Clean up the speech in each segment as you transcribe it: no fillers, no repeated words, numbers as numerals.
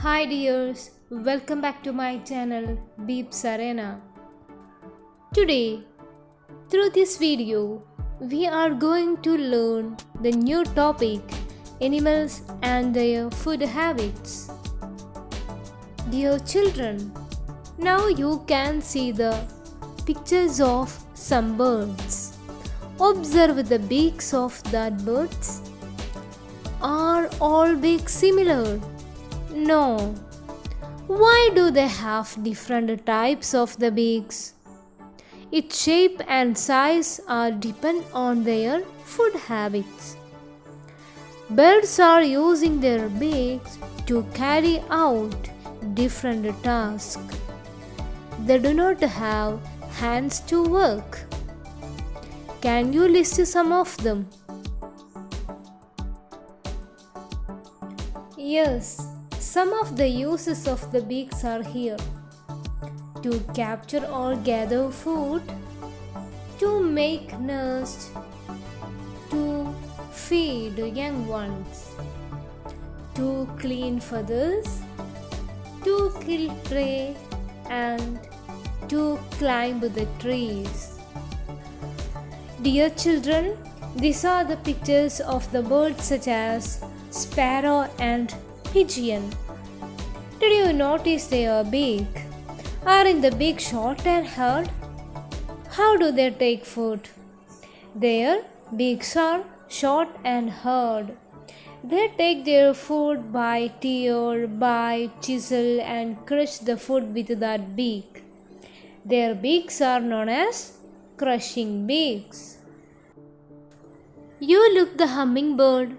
Hi dears, welcome back to my channel Beeb'z Arena. Today, through this video, we are going to learn the new topic, animals and their food habits. Dear children, now you can see the pictures of some birds. Observe the beaks of that birds. Are all beaks similar? No. Why do they have different types of the beaks? Its shape and size are depend on their food habits. Birds are using their beaks to carry out different tasks. They do not have hands to work. Can you list some of them? Yes. Some of the uses of the beaks are here: to capture or gather food, to make nests, to feed young ones, to clean feathers, to kill prey, and to climb the trees. Dear children, these are the pictures of the birds such as sparrow and pigeon. Did you notice their beak? Are in the beak short and hard? How do they take food? Their beaks are short and hard. They take their food by tear, by chisel, and crush the food with that beak. Their beaks are known as crushing beaks. You look the hummingbird.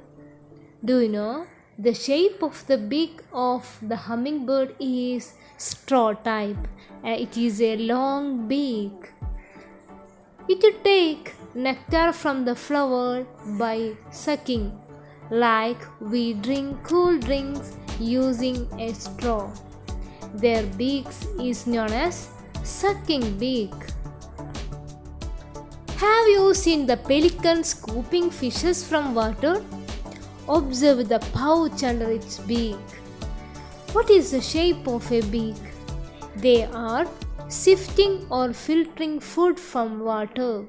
Do you know? The shape of the beak of the hummingbird is straw type. It is a long beak. It takes nectar from the flower by sucking, like we drink cool drinks using a straw. Their beaks is known as sucking beak. Have you seen the pelican scooping fishes from water? Observe the pouch under its beak. What is the shape of a beak? They are sifting or filtering food from water.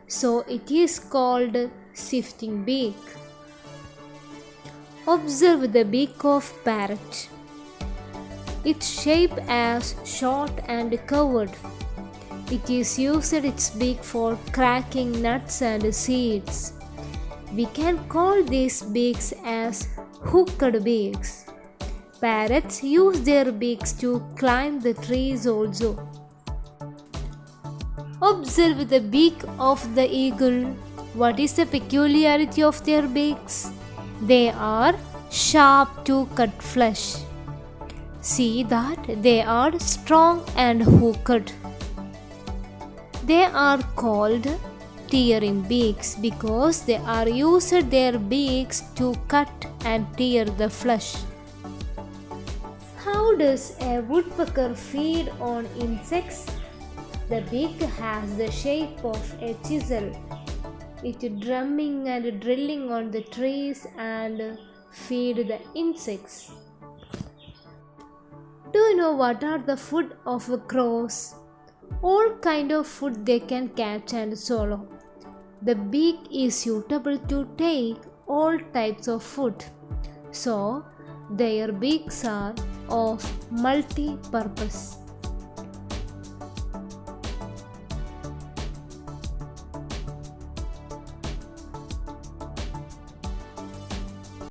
So it is called sifting beak. Observe the beak of parrot. Its shape as short and curved. It is used its beak for cracking nuts and seeds. We can call these beaks as hooked beaks. Parrots use their beaks to climb the trees also. Observe the beak of the eagle. What is the peculiarity of their beaks? They are sharp to cut flesh. See that they are strong and hooked. They are called tearing beaks because they are used their beaks to cut and tear the flesh. How does a woodpecker feed on insects? The beak has the shape of a chisel. It drumming and drilling on the trees and feed the insects. Do you know what are the food of crows? All kind of food they can catch and swallow. The beak is suitable to take all types of food. So, their beaks are of multi-purpose.